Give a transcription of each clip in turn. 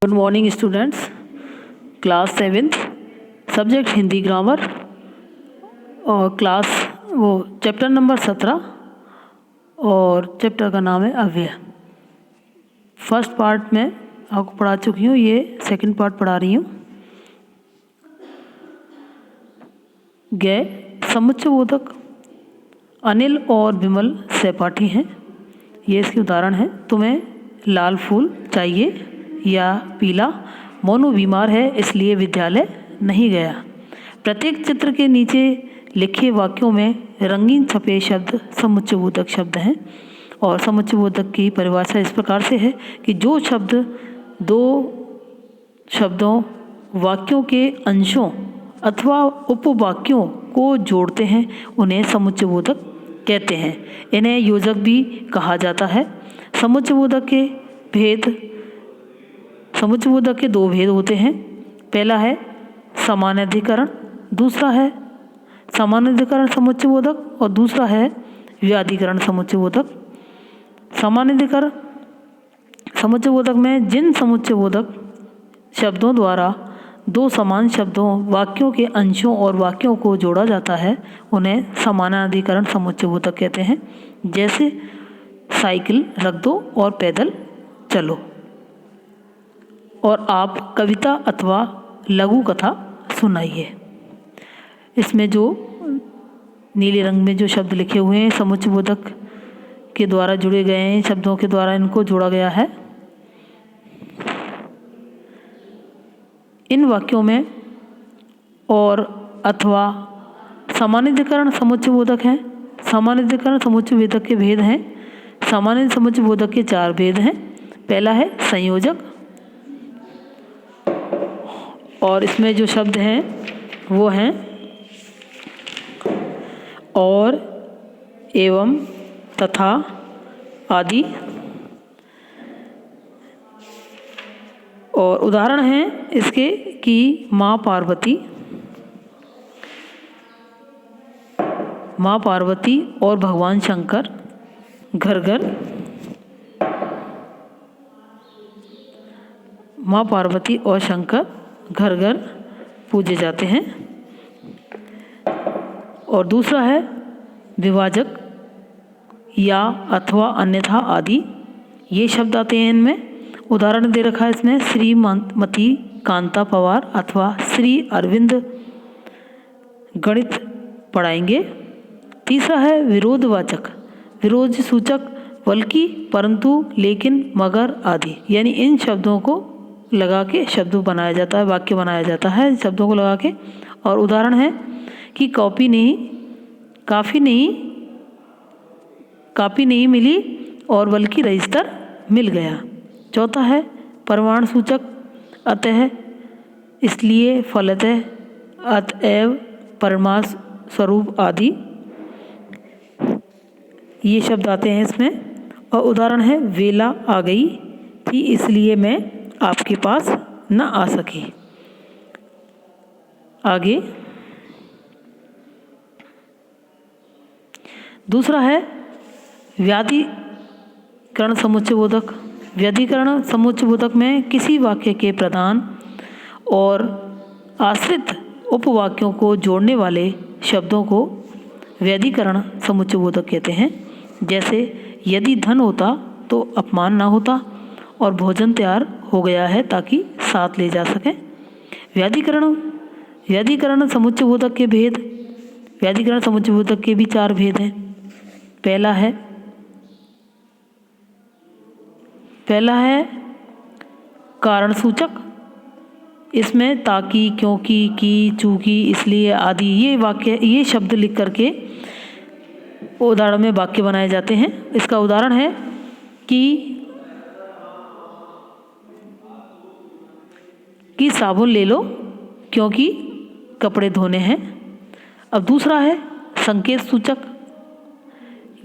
Good morning students. Class 7th subject Hindi grammar और chapter number 17 और chapter का नाम है अव्यय। फर्स्ट पार्ट में आपको पढ़ा चुकी हूँ, ये सेकंड पार्ट पढ़ा रही हूँ। गए समुच्चयबोधक अनिल और विमल सहपाठी हैं। ये इसके उदाहरण हैं। तुम्हें लाल फूल चाहिए या पीला? मोनू बीमार है इसलिए विद्यालय नहीं गया। प्रत्येक चित्र के नीचे लिखे वाक्यों में रंगीन छपे शब्द समुच्चयबोधक शब्द हैं और समुच्चयबोधक की परिभाषा इस प्रकार से है कि जो शब्द दो शब्दों, वाक्यों के अंशों अथवा उपवाक्यों को जोड़ते हैं उन्हें समुच्चयबोधक कहते हैं। इन्हें योजक भी कहा जाता है। समुच्चयबोधक के दो भेद होते हैं। पहला है समानाधिकरण, दूसरा है समानाधिकरण समुच्चयबोधक और दूसरा है व्याधिकरण समुच्चयबोधक। समानाधिकरण समुच्चयबोधक में जिन समुच्चयबोधक शब्दों द्वारा दो समान शब्दों, वाक्यों के अंशों और वाक्यों को जोड़ा जाता है उन्हें समानाधिकरण समुच्चयबोधक कहते हैं। जैसे साइकिल रख दो और पैदल चलो। और आप कविता अथवा लघु कथा सुनाइए। इसमें जो नीले रंग में जो शब्द लिखे हुए हैं समुच्चयबोधक के द्वारा जुड़े गए हैं, शब्दों के द्वारा इनको जोड़ा गया है। इन वाक्यों में और अथवा समानाधिकरण समुच्चयबोधक हैं। समानाधिकरण समुच्चयबोधक के भेद हैं। सामान्य समुच्चयबोधक के 4 भेद हैं। पहला है संयोजक और इसमें जो शब्द हैं वो हैं और, एवं, तथा, आदि। और उदाहरण हैं इसके कि माँ पार्वती और भगवान शंकर घर घर, माँ पार्वती और शंकर घर घर पूजे जाते हैं। और दूसरा है विभाजक या अथवा अन्यथा आदि। ये शब्द आते हैं इनमें। उदाहरण दे रखा है इसमें श्रीमती कांता पवार अथवा श्री अरविंद गणित पढ़ाएंगे। तीसरा है विरोधवाचक, विरोध सूचक, बल्कि, परंतु, लेकिन, मगर आदि। यानी इन शब्दों को लगा के शब्द बनाया जाता है, वाक्य बनाया जाता है शब्दों को लगा के। और उदाहरण है कि कापी नहीं मिली और बल्कि रजिस्टर मिल गया। चौथा है प्रमाण सूचक, अतः, इसलिए, फलतः, अतएव, परिमाण स्वरूप आदि। ये शब्द आते हैं इसमें। और उदाहरण है वेला आ गई थी इसलिए मैं आपके पास न आ सकी। आगे दूसरा है व्याधिकरण समुच्चयबोधक। व्याधिकरण समुच्चयबोधक में किसी वाक्य के प्रधान और आश्रित उपवाक्यों को जोड़ने वाले शब्दों को व्याधिकरण समुच्चयबोधक कहते हैं। जैसे यदि धन होता तो अपमान ना होता और भोजन तैयार हो गया है ताकि साथ ले जा सकें। व्याधिकरण समुच्चयबोधक के भेद। व्याधिकरण समुच्चयबोधक के भी 4 भेद हैं। पहला है कारण सूचक। इसमें ताकि, क्योंकि, की, चूंकि, इसलिए आदि ये शब्द लिख करके उदाहरण में वाक्य बनाए जाते हैं। इसका उदाहरण है कि साबुन ले लो क्योंकि कपड़े धोने हैं। अब दूसरा है संकेत सूचक,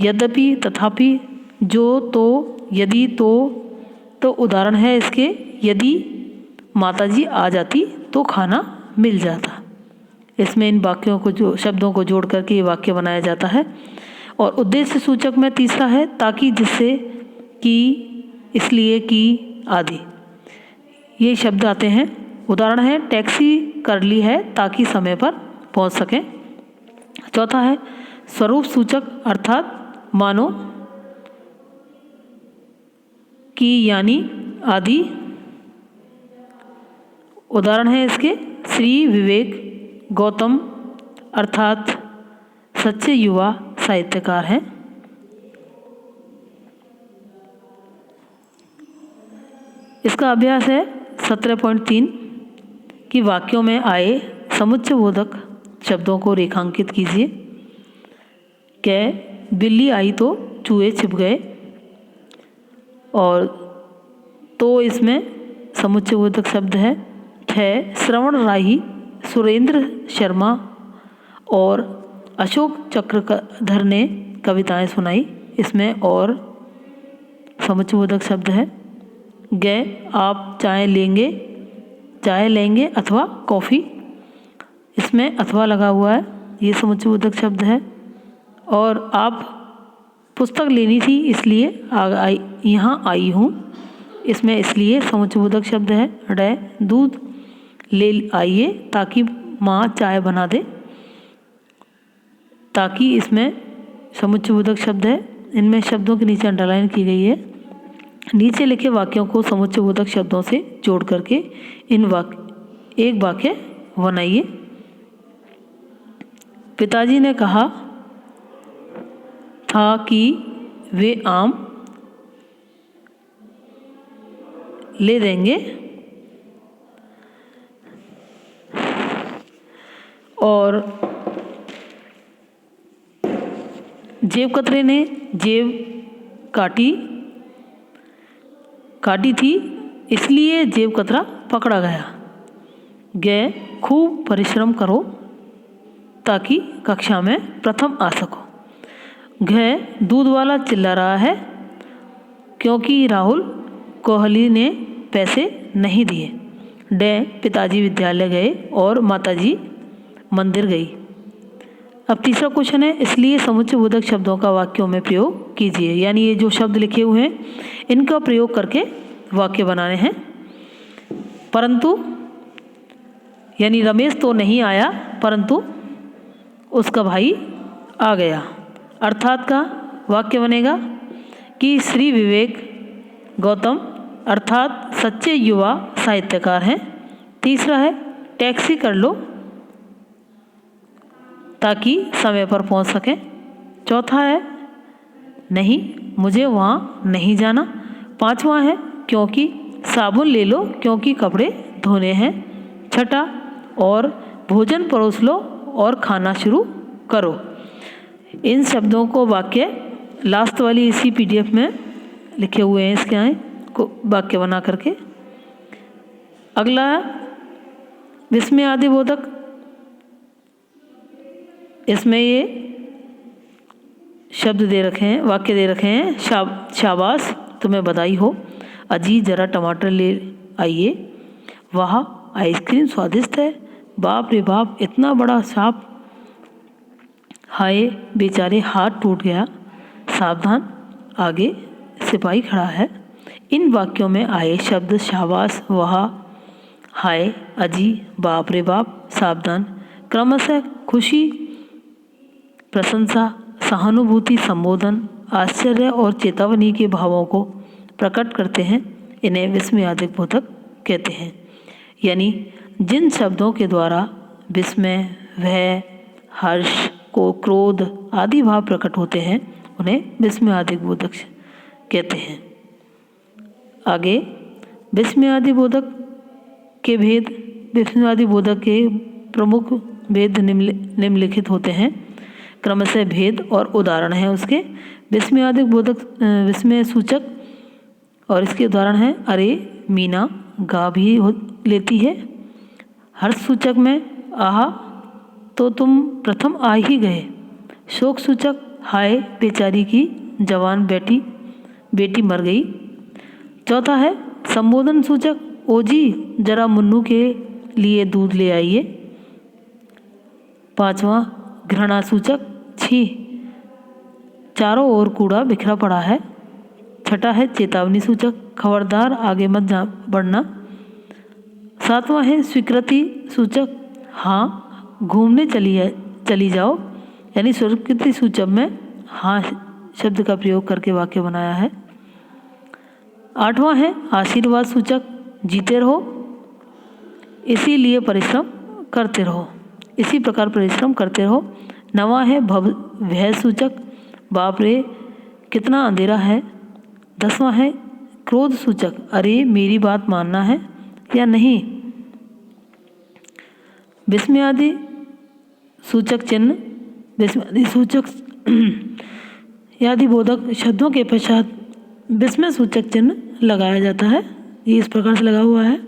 यद्यपि, तथापि, जो, तो, यदि, तो उदाहरण है इसके यदि माताजी आ जाती तो खाना मिल जाता। इसमें इन वाक्यों को शब्दों को जोड़ करके ये वाक्य बनाया जाता है। और उद्देश्य सूचक में तीसरा है ताकि, जिससे, कि, इसलिए, कि आदि। ये शब्द आते हैं। उदाहरण है टैक्सी कर ली है ताकि समय पर पहुंच सकें। चौथा है स्वरूप सूचक अर्थात मानो कि यानी आदि। उदाहरण है इसके श्री विवेक गौतम अर्थात सच्चे युवा साहित्यकार हैं। इसका अभ्यास है 17.3 कि वाक्यों में आए समुच्चयबोधक शब्दों को रेखांकित कीजिए। क बिल्ली आई तो चूहे छिप गए, और तो इसमें समुच्चयबोधक शब्द है। श्रवण राही, सुरेंद्र शर्मा और अशोक चक्रधर ने कविताएं सुनाई, इसमें और समुच्चयबोधक शब्द है। आप चाय लेंगे अथवा कॉफ़ी, इसमें अथवा लगा हुआ है, ये समुच्चयबोधक शब्द है। और आप पुस्तक लेनी थी इसलिए यहाँ आई हूँ, इसमें इसलिए समुच्चयबोधक शब्द है। दूध ले आइए ताकि माँ चाय बना दे, ताकि इसमें समुच्चयबोधक शब्द है। इनमें शब्दों के नीचे अंडरलाइन की गई है। नीचे लिखे वाक्यों को समुच्चयबोधक शब्दों से जोड़ करके एक वाक्य बनाइए। पिताजी ने कहा था कि वे आम ले देंगे, और जेब कतरे ने जेब काटी थी इसलिए जेब कतरा पकड़ा गया। खूब परिश्रम करो ताकि कक्षा में प्रथम आ सको। दूध वाला चिल्ला रहा है क्योंकि राहुल कोहली ने पैसे नहीं दिए। पिताजी विद्यालय गए और माताजी मंदिर गई। अब तीसरा क्वेश्चन है, इसलिए समुच्चयबोधक शब्दों का वाक्यों में प्रयोग कीजिए। यानी ये जो शब्द लिखे हुए हैं इनका प्रयोग करके वाक्य बनाने हैं। परंतु यानी रमेश तो नहीं आया परंतु उसका भाई आ गया, अर्थात का वाक्य बनेगा कि श्री विवेक गौतम अर्थात सच्चे युवा साहित्यकार हैं। तीसरा है टैक्सी कर लो ताकि समय पर पहुंच सकें। चौथा है नहीं मुझे वहाँ नहीं जाना। पांचवा है क्योंकि साबुन ले लो क्योंकि कपड़े धोने हैं। छठा और भोजन परोस लो और खाना शुरू करो। इन शब्दों को वाक्य लास्ट वाली इसी PDF में लिखे हुए हैं, इसके आए को वाक्य बना करके। अगला विस्मय आदि बोधक, इसमें ये शब्द दे रखे हैं, वाक्य दे रखे हैं। शाबाश तुम्हें बधाई हो, अजी जरा टमाटर ले आइए, वाह आइसक्रीम स्वादिष्ट है, बाप रे बाप इतना बड़ा सांप, हाय बेचारे हाथ टूट गया, सावधान आगे सिपाही खड़ा है। इन वाक्यों में आए शब्द शाबाश, वाह, हाय, अजी, बाप रे बाप, सावधान क्रमशः खुशी, प्रशंसा, सहानुभूति, संबोधन, आश्चर्य और चेतावनी के भावों को प्रकट करते हैं। इन्हें विस्मयादिक बोधक कहते हैं। यानी जिन शब्दों के द्वारा विस्मय, भय, हर्ष, को क्रोध आदि भाव प्रकट होते हैं उन्हें विस्मयादिक बोधक कहते हैं। आगे विस्मयादि बोधक के भेद। विस्मयादि बोधक के प्रमुख भेद निम्नलिखित होते हैं। क्रमशः भेद और उदाहरण हैं उसके। विस्मयादिक बोधक विस्मय सूचक, और इसके उदाहरण हैं अरे मीना गा भी लेती है। हर्ष सूचक में आहा तो तुम प्रथम आ ही गए। शोक सूचक हाय बेचारी की जवान बेटी मर गई। चौथा है संबोधन सूचक ओजी जरा मुन्नू के लिए दूध ले आइए। पांचवा घृणा सूचक छी चारों ओर कूड़ा बिखरा पड़ा है। छठा है चेतावनी सूचक खबरदार आगे मत बढ़ना। सातवां है स्वीकृति सूचक, हाँ घूमने चली जाओ, यानी स्वीकृति सूचक में हाँ शब्द का प्रयोग करके वाक्य बनाया है। आठवां है आशीर्वाद सूचक, जीते रहो, इसीलिए परिश्रम करते रहो, इसी प्रकार परिश्रम करते रहो। नवां है भय सूचक, बाप रे कितना अंधेरा है। 10वां है क्रोध सूचक, अरे मेरी बात मानना है या नहीं। विस्मयादि सूचक चिन्ह, विस्मयादि सूचक यादिबोधक शब्दों के पश्चात विस्मय सूचक चिन्ह लगाया जाता है, ये इस प्रकार से लगा हुआ है।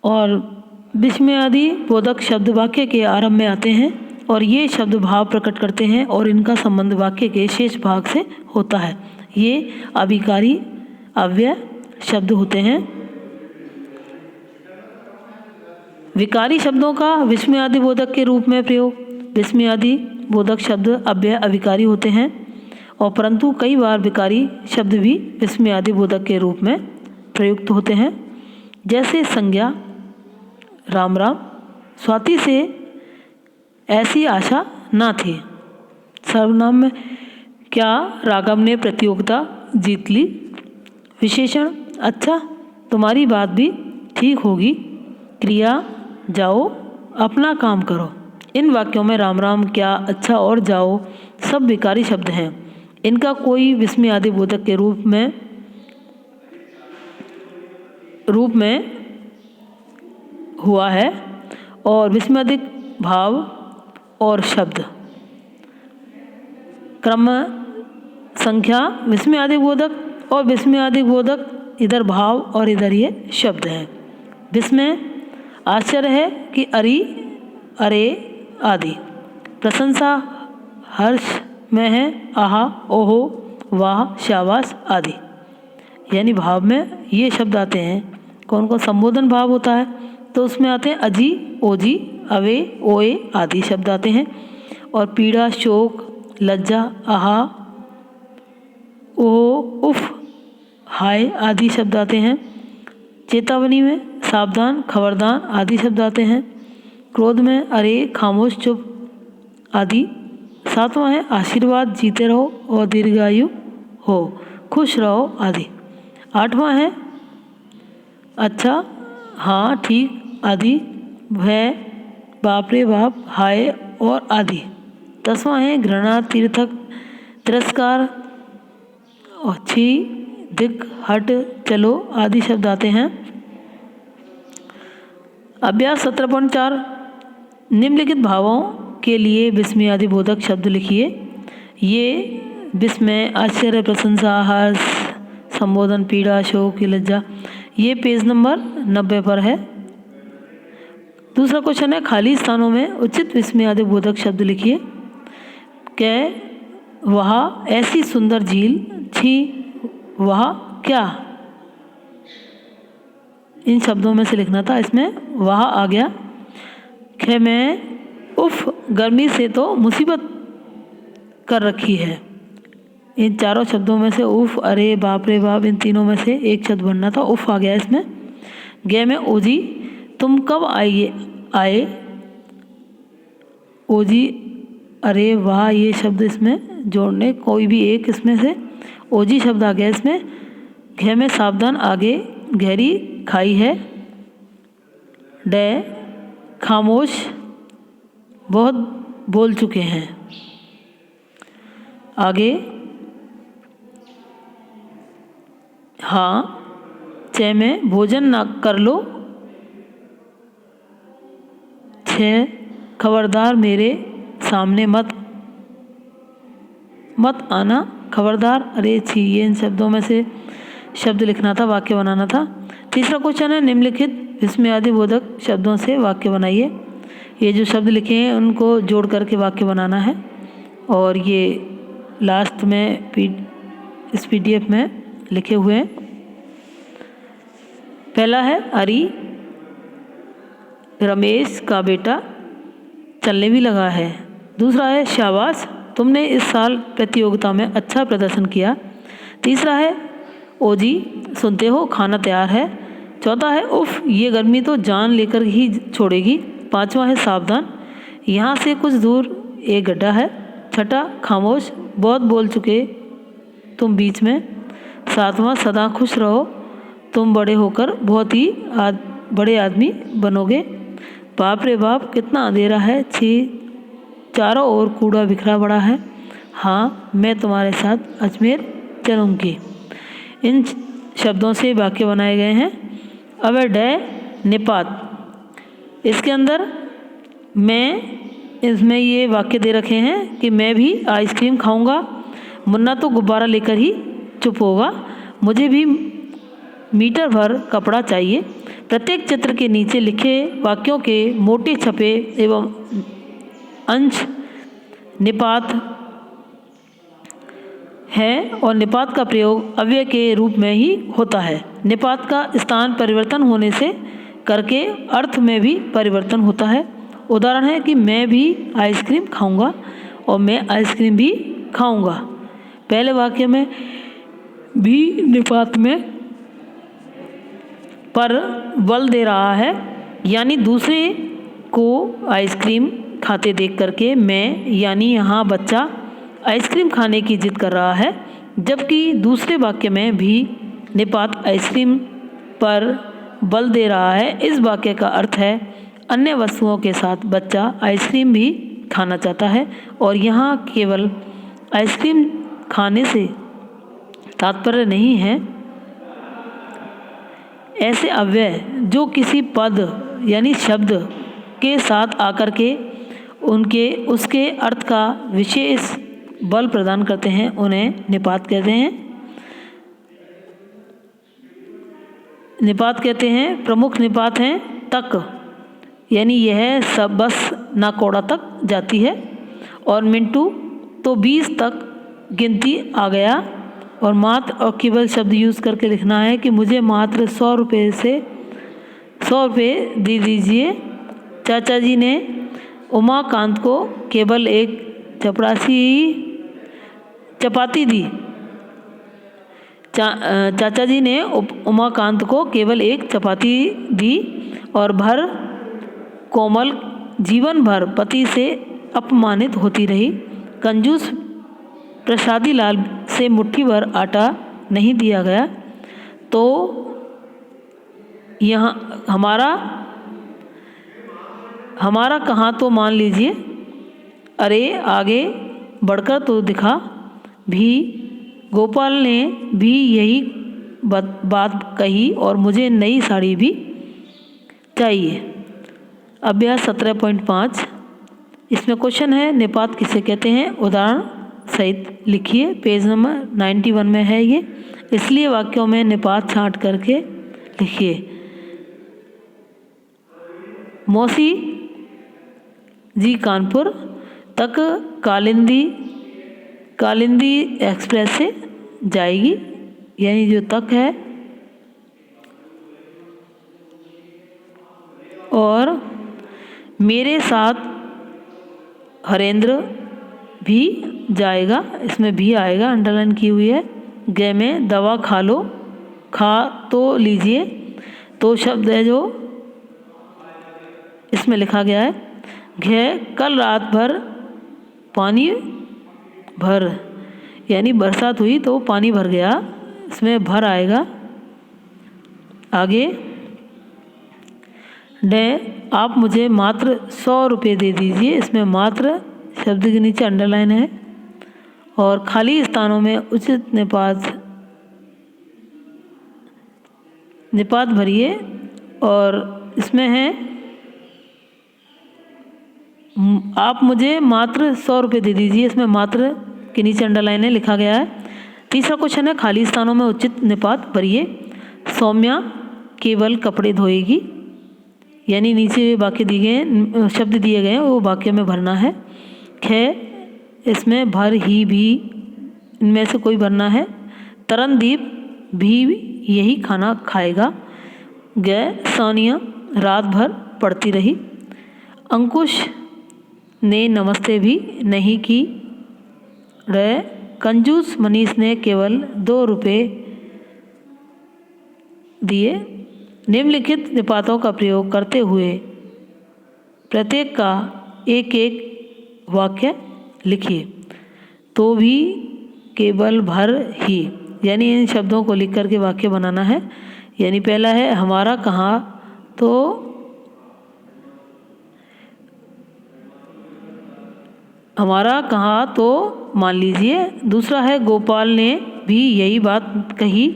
और विस्मयादि बोधक शब्द वाक्य के आरंभ में आते हैं और ये शब्द भाव प्रकट करते हैं और इनका संबंध वाक्य के शेष भाग से होता है। ये अभिकारी अव्यय शब्द होते हैं। विकारी शब्दों का विस्मयादि बोधक के रूप में प्रयोग, विस्मयादि बोधक शब्द अव्यय अभिकारी होते हैं और परंतु कई बार विकारी शब्द भी विस्मयादि बोधक के रूप में प्रयुक्त होते हैं। जैसे संज्ञा, राम राम, स्वाति से ऐसी आशा ना थी। सर्वनाम में क्या राघव ने प्रतियोगिता जीत ली। विशेषण, अच्छा तुम्हारी बात भी ठीक होगी। क्रिया, जाओ अपना काम करो। इन वाक्यों में राम राम, क्या, अच्छा और जाओ सब विकारी शब्द हैं। इनका कोई विस्मयादि बोधक के रूप में हुआ है और विस्मयादिक भाव और शब्द क्रम संख्या विस्मयादिक बोधक और विस्मयादिक बोधक इधर भाव और इधर ये शब्द हैं। विस्मय आश्चर्य है कि अरे अरे आदि। प्रशंसा हर्ष में है, आहा ओहो वाह शाबाश आदि। यानी भाव में ये शब्द आते हैं। कौन कौन संबोधन भाव होता है तो उसमें आते हैं अजी, ओजी, अवे, ओए आदि शब्द आते हैं। और पीड़ा, शोक, लज्जा, आहा, ओहो, उफ, हाय आदि शब्द आते हैं। चेतावनी में सावधान, खबरदार आदि शब्द आते हैं। क्रोध में अरे, खामोश, चुप आदि। सातवां है आशीर्वाद, जीते रहो और दीर्घायु हो, खुश रहो आदि। आठवां है अच्छा, हाँ, ठीक आदि। भय, बाप रे बाप, हाय और आदि। 10वां है घृणा, तीर्थक, तिरस्कार और छी, दिक, हट, चलो आदि शब्द आते हैं। अभ्यास 17.4 निम्नलिखित भावों के लिए विस्मयादि बोधक शब्द लिखिए। ये विस्मय, आश्चर्य, प्रशंसा, हर्ष, संबोधन, पीड़ा, शोक, लज्जा। ये पेज नंबर 90 पर है। दूसरा क्वेश्चन है खाली स्थानों में उचित विस्मयादि बोधक शब्द लिखिए। कै वहाँ ऐसी सुंदर झील, छी वहाँ क्या। इन शब्दों में से लिखना था, इसमें वहाँ आ गया। खे में उफ, गर्मी से तो मुसीबत कर रखी है। इन चारों शब्दों में से उफ, अरे, बाप रे बाप, इन तीनों में से एक शब्द बनना था, उफ आ गया इसमें। गे में ओजी, तुम कब आए। ओजी, अरे वाह, ये शब्द इसमें जोड़ने, कोई भी एक इसमें से ओजी शब्द आ गया इसमें। घे में सावधान, आगे गहरी खाई है। डे खामोश, बहुत बोल चुके हैं। आगे हाँ, चे में भोजन ना कर लो। 6 खबरदार, मेरे सामने मत आना। खबरदार, अरे छी, ये इन शब्दों में से शब्द लिखना था, वाक्य बनाना था। तीसरा क्वेश्चन है निम्नलिखित विस्मयादि बोधक शब्दों से वाक्य बनाइए। ये जो शब्द लिखे हैं उनको जोड़ करके वाक्य बनाना है। और ये लास्ट में इस PDF में लिखे हुए हैं। पहला है अरी, रमेश का बेटा चलने भी लगा है। दूसरा है शाबाश, तुमने इस साल प्रतियोगिता में अच्छा प्रदर्शन किया। तीसरा है ओजी, सुनते हो खाना तैयार है। चौथा है उफ ये गर्मी तो जान लेकर ही छोड़ेगी। पांचवा है सावधान, यहाँ से कुछ दूर एक गड्ढा है। छठा खामोश, बहुत बोल चुके तुम बीच में। सातवां सदा खुश रहो, तुम बड़े होकर बहुत ही बड़े आदमी बनोगे। बाप रे बाप कितना अंधेरा है, चारों ओर कूड़ा बिखरा पड़ा है। हाँ मैं तुम्हारे साथ अजमेर चलूँगी। इन शब्दों से वाक्य बनाए गए हैं। अब है निपात। इसके अंदर इसमें ये वाक्य दे रखे हैं कि मैं भी आइसक्रीम खाऊंगा, मुन्ना तो गुब्बारा लेकर ही चुप होगा, मुझे भी मीटर भर कपड़ा चाहिए। प्रत्येक चित्र के नीचे लिखे वाक्यों के मोटे छपे एवं अंश निपात है और निपात का प्रयोग अव्यय के रूप में ही होता है। निपात का स्थान परिवर्तन होने से करके अर्थ में भी परिवर्तन होता है। उदाहरण है कि मैं भी आइसक्रीम खाऊंगा और मैं आइसक्रीम भी खाऊंगा। पहले वाक्य में भी निपात में पर बल दे रहा है, यानी दूसरे को आइसक्रीम खाते देख करके मैं यानी यहाँ बच्चा आइसक्रीम खाने की जिद कर रहा है, जबकि दूसरे वाक्य में भी निपात आइसक्रीम पर बल दे रहा है। इस वाक्य का अर्थ है अन्य वस्तुओं के साथ बच्चा आइसक्रीम भी खाना चाहता है और यहाँ केवल आइसक्रीम खाने से तात्पर्य नहीं है। ऐसे अव्यय जो किसी पद यानी शब्द के साथ आकर के उसके अर्थ का विशेष बल प्रदान करते हैं उन्हें निपात कहते हैं। निपात कहते हैं। प्रमुख निपात हैं तक, यानी यह सब बस नाकोड़ा तक जाती है, और मिंटू तो 20 तक गिनती आ गया, और मात्र और केवल शब्द यूज़ करके लिखना है कि मुझे मात्र 100 रुपये दे दीजिए। चाचा जी ने उमाकांत को केवल एक चपाती दी। चाचा जी ने उमाकांत को केवल एक चपाती दी और कोमल जीवन भर पति से अपमानित होती रही। कंजूस प्रसादी लाल से मुट्ठी भर आटा नहीं दिया गया, तो यहाँ हमारा कहाँ तो मान लीजिए। अरे आगे बढ़कर तो दिखा भी। गोपाल ने भी यही बात कही और मुझे नई साड़ी भी चाहिए। अभ्यास 17.5, इसमें क्वेश्चन है निपात किसे कहते हैं, उदाहरण सहित लिखिए। पेज नंबर 91 में है ये, इसलिए वाक्यों में निपात छांट करके लिखिए। मौसी जी कानपुर तक कालिंदी एक्सप्रेस से जाएगी, यानी जो तक है, और मेरे साथ हरेंद्र भी जाएगा, इसमें भी आएगा, अंडरलाइन की हुई है। गे में दवा खा तो लीजिए, तो शब्द है जो इसमें लिखा गया है। घे कल रात भर पानी भर, यानी बरसात हुई तो पानी भर गया, इसमें भर आएगा। आगे डे आप मुझे मात्र 100 रुपये दे दीजिए, इसमें मात्र शब्द के नीचे अंडरलाइन है, और खाली स्थानों में उचित निपात भरिए, और इसमें है आप मुझे मात्र 100 रुपये दे दीजिए, इसमें मात्र के नीचे अंडरलाइन है, लिखा गया है। तीसरा क्वेश्चन है खाली स्थानों में उचित निपात भरिए। सौम्या केवल कपड़े धोएगी, यानी नीचे वाक्य दिए गए शब्द दिए गए हैं वो वाक्य में भरना है। खे इसमें भर ही भी इनमें से कोई भरना है। तरनदीप भी यही खाना खाएगा। गए सोनिया रात भर पढ़ती रही। अंकुश ने नमस्ते भी नहीं की। रहे कंजूस मनीष ने केवल 2 रुपये दिए। निम्नलिखित निपातों का प्रयोग करते हुए प्रत्येक का एक एक वाक्य लिखिए। तो भी केवल भर ही, यानी इन शब्दों को लिख करके वाक्य बनाना है। यानी पहला है हमारा कहाँ, तो हमारा कहाँ तो मान लीजिए। दूसरा है गोपाल ने भी यही बात कही।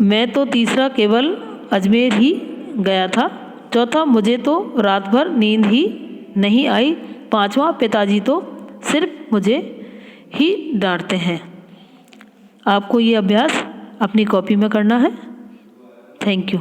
मैं तो तीसरा केवल अजमेर ही गया था। चौथा मुझे तो रात भर नींद ही नहीं आई। पांचवा पिताजी तो सिर्फ मुझे ही डांटते हैं। आपको ये अभ्यास अपनी कॉपी में करना है। Thank you.